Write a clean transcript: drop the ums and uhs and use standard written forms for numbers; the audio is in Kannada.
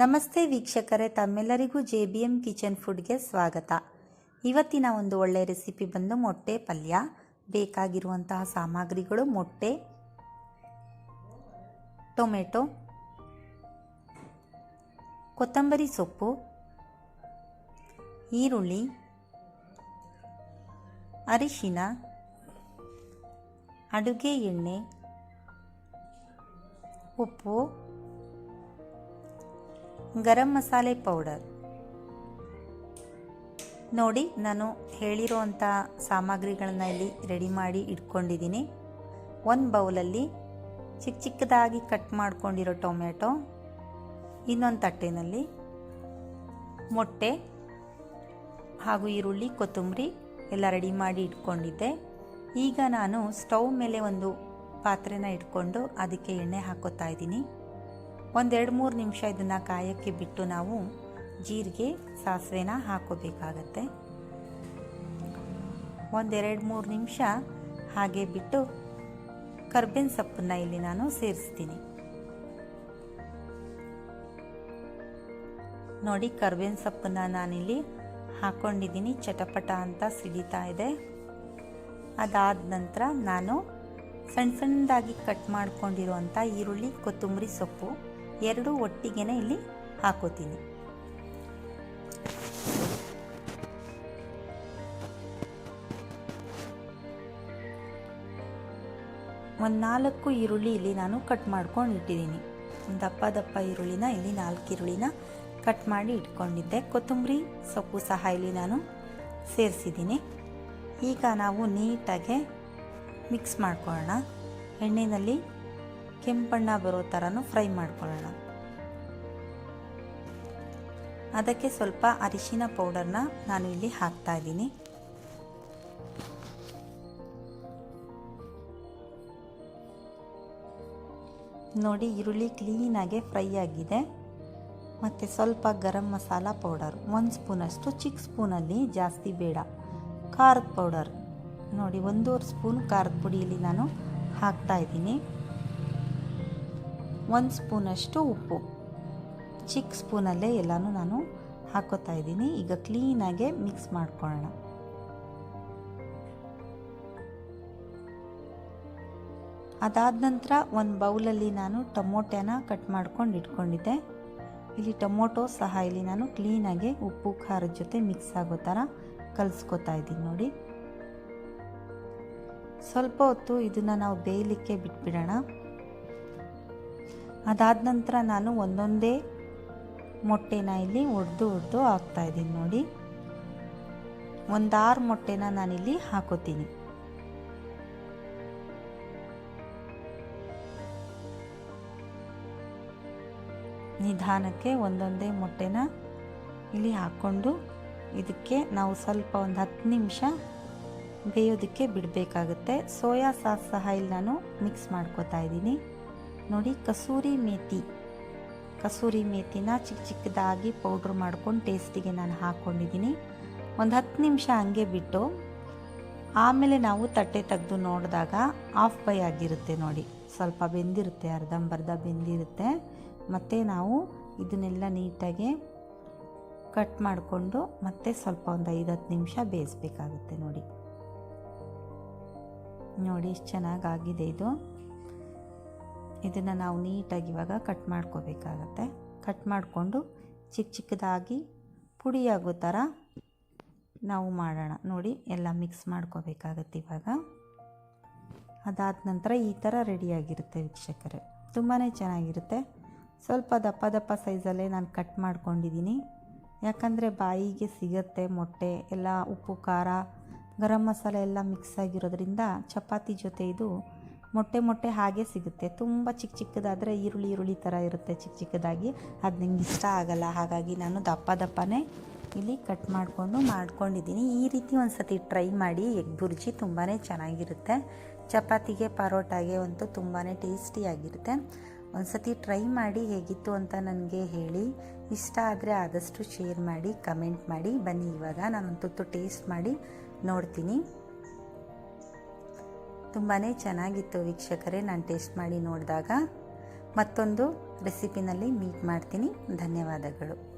ನಮಸ್ತೆ ವೀಕ್ಷಕರೇ, ತಮ್ಮೆಲ್ಲರಿಗೂ JBM ಕಿಚನ್ ಫುಡ್ಗೆ ಸ್ವಾಗತ. ಇವತ್ತಿನ ಒಂದು ಒಳ್ಳೆಯ ರೆಸಿಪಿ ಬಂದು ಮೊಟ್ಟೆ ಪಲ್ಯ. ಬೇಕಾಗಿರುವಂತಹ ಸಾಮಗ್ರಿಗಳು: ಮೊಟ್ಟೆ, ಟೊಮೆಟೊ, ಕೊತ್ತಂಬರಿ ಸೊಪ್ಪು, ಈರುಳ್ಳಿ, ಅರಿಶಿನ, ಅಡುಗೆ ಎಣ್ಣೆ, ಉಪ್ಪು, ಗರಂ ಮಸಾಲೆ ಪೌಡರ್. ನೋಡಿ, ನಾನು ಹೇಳಿರೋಂಥ ಸಾಮಗ್ರಿಗಳನ್ನ ಇಲ್ಲಿ ರೆಡಿ ಮಾಡಿ ಇಟ್ಕೊಂಡಿದ್ದೀನಿ. ಒಂದು ಬೌಲಲ್ಲಿ ಚಿಕ್ಕದಾಗಿ ಕಟ್ ಮಾಡ್ಕೊಂಡಿರೋ ಟೊಮೆಟೊ, ಇನ್ನೊಂದು ತಟ್ಟೆನಲ್ಲಿ ಮೊಟ್ಟೆ ಹಾಗೂ ಈರುಳ್ಳಿ, ಕೊತ್ತಂಬರಿ ಎಲ್ಲ ರೆಡಿ ಮಾಡಿ ಇಟ್ಕೊಂಡಿದ್ದೆ. ಈಗ ನಾನು ಸ್ಟವ್ ಮೇಲೆ ಒಂದು ಪಾತ್ರೆನ ಇಟ್ಕೊಂಡು ಅದಕ್ಕೆ ಎಣ್ಣೆ ಹಾಕೋತಾ ಇದ್ದೀನಿ. 1-2-3 ನಿಮಿಷ ಇದನ್ನು ಕಾಯಕ್ಕೆ ಬಿಟ್ಟು ನಾವು ಜೀರಿಗೆ, ಸಾಸಿವೆನ ಹಾಕೋಬೇಕಾಗತ್ತೆ. 1-2-3 ನಿಮಿಷ ಹಾಗೆ ಬಿಟ್ಟು ಕರ್ಬೇವಿನ ಸೊಪ್ಪನ್ನು ಇಲ್ಲಿ ನಾನು ಸೇರಿಸ್ತೀನಿ. ನೋಡಿ, ಕರ್ಬೇವಿನ ಸೊಪ್ಪನ್ನು ನಾನಿಲ್ಲಿ ಹಾಕ್ಕೊಂಡಿದ್ದೀನಿ. ಚಟಪಟ ಅಂತ ಸಿಡಿತಾ ಇದೆ. ಅದಾದ ನಂತರ ನಾನು ಸಣ್ಣದಾಗಿ ಕಟ್ ಮಾಡ್ಕೊಂಡಿರುವಂಥ ಈರುಳ್ಳಿ, ಕೊತ್ತಂಬರಿ ಸೊಪ್ಪು ಎರಡೂ ಒಟ್ಟಿಗೆ ಇಲ್ಲಿ ಹಾಕೋತೀನಿ. ಒಂದು 4 ಈರುಳ್ಳಿ ಇಲ್ಲಿ ನಾನು ಕಟ್ ಮಾಡ್ಕೊಂಡು ಇಟ್ಟಿದ್ದೀನಿ. ಒಂದು ದಪ್ಪ ಈರುಳ್ಳಿನ ಇಲ್ಲಿ 4 ಈರುಳ್ಳಿನ ಕಟ್ ಮಾಡಿ ಇಟ್ಕೊಂಡಿದ್ದೆ. ಕೊತ್ತಂಬರಿ ಸೊಪ್ಪು ಸಹ ಇಲ್ಲಿ ನಾನು ಸೇರಿಸಿದ್ದೀನಿ. ಈಗ ನಾವು ನೀಟಾಗಿ ಮಿಕ್ಸ್ ಮಾಡ್ಕೊಳ್ಳೋಣ. ಎಣ್ಣೆಯಲ್ಲಿ ಕೆಂಪಣ್ಣ ಬರೋ ಥರನೂ ಫ್ರೈ ಮಾಡ್ಕೊಳ್ಳೋಣ. ಅದಕ್ಕೆ ಸ್ವಲ್ಪ ಅರಿಶಿನ ಪೌಡರ್ನ ನಾನು ಇಲ್ಲಿ ಹಾಕ್ತಾ ಇದ್ದೀನಿ. ನೋಡಿ, ಈರುಳ್ಳಿ ಕ್ಲೀನಾಗೆ ಫ್ರೈ ಆಗಿದೆ. ಮತ್ತು ಸ್ವಲ್ಪ ಗರಂ ಮಸಾಲ ಪೌಡರ್ 1 ಸ್ಪೂನಷ್ಟು, ಚಿಕ್ಕ ಸ್ಪೂನಲ್ಲಿ, ಜಾಸ್ತಿ ಬೇಡ. ಖಾರದ ಪೌಡರ್ ನೋಡಿ, 1.5 ಸ್ಪೂನ್ ಖಾರದ ಪುಡಿ ಇಲ್ಲಿ ನಾನು ಹಾಕ್ತಾ ಇದ್ದೀನಿ. 1 ಸ್ಪೂನಷ್ಟು ಉಪ್ಪು, ಚಿಕ್ಕ ಸ್ಪೂನಲ್ಲೇ ಎಲ್ಲನೂ ನಾನು ಹಾಕೋತಾ ಇದ್ದೀನಿ. ಈಗ ಕ್ಲೀನಾಗೆ ಮಿಕ್ಸ್ ಮಾಡ್ಕೊಳ್ಳೋಣ. ಅದಾದ ನಂತರ ಒಂದು ಬೌಲಲ್ಲಿ ನಾನು ಟೊಮೊಟೊನ ಕಟ್ ಮಾಡ್ಕೊಂಡು ಇಟ್ಕೊಂಡಿದ್ದೆ. ಇಲ್ಲಿ ಟೊಮೊಟೊ ಸಹ ಇಲ್ಲಿ ನಾನು ಕ್ಲೀನಾಗೆ ಉಪ್ಪು ಖಾರದ ಜೊತೆ ಮಿಕ್ಸ್ ಆಗೋ ಥರ ಕಲಿಸ್ಕೊತಾ ಇದ್ದೀನಿ. ನೋಡಿ, ಸ್ವಲ್ಪ ಹೊತ್ತು ಇದನ್ನು ನಾವು ಬೇಯಲಿಕ್ಕೆ ಬಿಟ್ಬಿಡೋಣ. ಅದಾದ ನಂತರ ನಾನು ಒಂದೊಂದೇ ಮೊಟ್ಟೆನ ಇಲ್ಲಿ ಒಡೆದು ಹಾಕ್ತಾ ಇದ್ದೀನಿ. ನೋಡಿ, 1-6 ಮೊಟ್ಟೆನ ನಾನಿಲ್ಲಿ ಹಾಕೋತೀನಿ. ನಿಧಾನಕ್ಕೆ ಒಂದೊಂದೇ ಮೊಟ್ಟೆನ ಇಲ್ಲಿ ಹಾಕ್ಕೊಂಡು ಇದಕ್ಕೆ ನಾವು ಸ್ವಲ್ಪ ಒಂದು 10 ನಿಮಿಷ ಬೇಯೋದಕ್ಕೆ ಬಿಡಬೇಕಾಗುತ್ತೆ. ಸೋಯಾ ಸಾಸ್ ಸಹ ಇಲ್ಲಿ ನಾನು ಮಿಕ್ಸ್ ಮಾಡ್ಕೋತಾ ಇದ್ದೀನಿ. ನೋಡಿ, ಕಸೂರಿ ಮೇಥಿನ ಚಿಕ್ಕದಾಗಿ ಪೌಡ್ರ್ ಮಾಡ್ಕೊಂಡು ಟೇಸ್ಟಿಗೆ ನಾನು ಹಾಕ್ಕೊಂಡಿದ್ದೀನಿ. ಒಂದು 10 ನಿಮಿಷ ಹಂಗೆ ಬಿಟ್ಟು ಆಮೇಲೆ ನಾವು ತಟ್ಟೆ ತೆಗೆದು ನೋಡಿದಾಗ ಆಫ್ ಬೈ ಆಗಿರುತ್ತೆ. ನೋಡಿ, ಸ್ವಲ್ಪ ಬೆಂದಿರುತ್ತೆ, ಅರ್ಧಂಬರ್ಧ ಬೆಂದಿರುತ್ತೆ. ಮತ್ತು ನಾವು ಇದನ್ನೆಲ್ಲ ನೀಟಾಗಿ ಕಟ್ ಮಾಡಿಕೊಂಡು ಮತ್ತೆ ಸ್ವಲ್ಪ ಒಂದು 5-10 ನಿಮಿಷ ಬೇಯಿಸ್ಬೇಕಾಗುತ್ತೆ. ನೋಡಿ ಎಷ್ಟು ಚೆನ್ನಾಗಾಗಿದೆ ಇದು. ಇದನ್ನು ನಾವು ನೀಟಾಗಿ ಇವಾಗ ಕಟ್ ಮಾಡ್ಕೋಬೇಕಾಗತ್ತೆ. ಕಟ್ ಮಾಡಿಕೊಂಡು ಚಿಕ್ಕದಾಗಿ ಪುಡಿಯಾಗೋ ಥರ ನಾವು ಮಾಡೋಣ. ನೋಡಿ, ಎಲ್ಲ ಮಿಕ್ಸ್ ಮಾಡ್ಕೋಬೇಕಾಗತ್ತೆ ಇವಾಗ. ಅದಾದ ನಂತರ ಈ ಥರ ರೆಡಿಯಾಗಿರುತ್ತೆ ವೀಕ್ಷಕರೇ. ತುಂಬಾ ಚೆನ್ನಾಗಿರುತ್ತೆ. ಸ್ವಲ್ಪ ದಪ್ಪ ಸೈಜಲ್ಲೇ ನಾನು ಕಟ್ ಮಾಡ್ಕೊಂಡಿದ್ದೀನಿ. ಯಾಕಂದರೆ ಬಾಯಿಗೆ ಸಿಗುತ್ತೆ. ಮೊಟ್ಟೆ ಎಲ್ಲ ಉಪ್ಪು, ಖಾರ, ಗರಂ ಮಸಾಲೆ ಎಲ್ಲ ಮಿಕ್ಸ್ ಆಗಿರೋದ್ರಿಂದ ಚಪಾತಿ ಜೊತೆ ಇದು ಮೊಟ್ಟೆ ಹಾಗೆ ಸಿಗುತ್ತೆ. ತುಂಬ ಚಿಕ್ಕದಾದರೆ ಈರುಳ್ಳಿ ಥರ ಇರುತ್ತೆ ಚಿಕ್ಕದಾಗಿ, ಅದು ನಂಗೆ ಇಷ್ಟ ಆಗಲ್ಲ. ಹಾಗಾಗಿ ನಾನು ದಪ್ಪನೇ ಇಲ್ಲಿ ಕಟ್ ಮಾಡ್ಕೊಂಡಿದ್ದೀನಿ. ಈ ರೀತಿ ಒಂದು ಸತಿ ಟ್ರೈ ಮಾಡಿ. ಎಗ್ ಬುರ್ಜಿ ತುಂಬಾ ಚೆನ್ನಾಗಿರುತ್ತೆ. ಚಪಾತಿಗೆ, ಪರೋಟಾಗೆ ಅಂತೂ ತುಂಬಾ ಟೇಸ್ಟಿಯಾಗಿರುತ್ತೆ. ಒಂದು ಸತಿ ಟ್ರೈ ಮಾಡಿ ಹೇಗಿತ್ತು ಅಂತ ನನಗೆ ಹೇಳಿ. ಇಷ್ಟ ಆದರೆ ಆದಷ್ಟು ಶೇರ್ ಮಾಡಿ, ಕಮೆಂಟ್ ಮಾಡಿ. ಬನ್ನಿ, ಇವಾಗ ನಾನೊಂದು ತುತ್ತು ಟೇಸ್ಟ್ ಮಾಡಿ ನೋಡ್ತೀನಿ. ತುಂಬಾ ಚೆನ್ನಾಗಿತ್ತು ವೀಕ್ಷಕರೇ. ನಾನು ಟೇಸ್ಟ್ ಮಾಡಿ ನೋಡಿದಾಗ ಮತ್ತೊಂದು ರೆಸಿಪಿನಲ್ಲಿ ಮೀಟ್ ಮಾಡ್ತೀನಿ. ಧನ್ಯವಾದಗಳು.